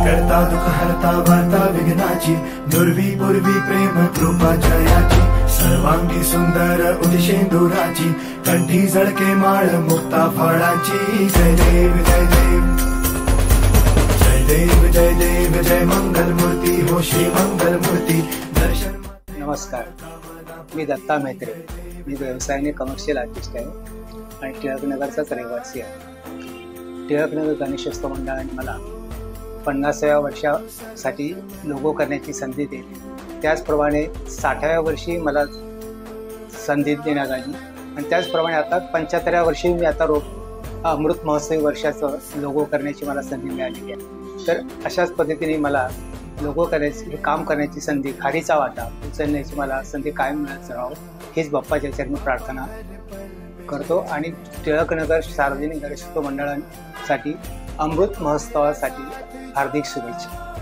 करता दुःख हरता वार्ता विघ्नाची, दुर्वी पूर्वी प्रेम कृपा जयाची, सर्वांगी सुंदर उदिशेंदुराची, कंठी झळके माळ मुक्ता फळाची। जय देव जय देव जय देव जय देव जय मंगल मूर्ती हो श्री मंगल मूर्ती दर्शन। नमस्कार, मी दत्ता मेहत्रे। मी व्यवसायाने कमर्शियल आर्टिस्ट आहे आणि टिळकनगरचाच रहिवासी आहे। टिळकनगर गणेशोत्सव मंडळाने मला 50व्या वर्षासाठी लोगो करण्याची संधी दिली। त्याचप्रमाणे 60व्या वर्षी मला संधी देण्यात आली आणि त्याचप्रमाणे आता 75व्या वर्षी मी आता अमृत महोत्सवी वर्षाचं लोगो करण्याची मला संधी मिळालेली आहे। तर अशाच पद्धतीने मला लोगो करण्याची काम करण्याची संधी, खारीचा वाटा उचलण्याची मला संधी कायम मिळत राहावं हीच बाप्पाच्या चरणी प्रार्थना करतो आणि टिळकनगर सार्वजनिक गणेशोत्सव मंडळासाठी अमृत महोत्सवासाठी हार्दिक शुभेच्छा।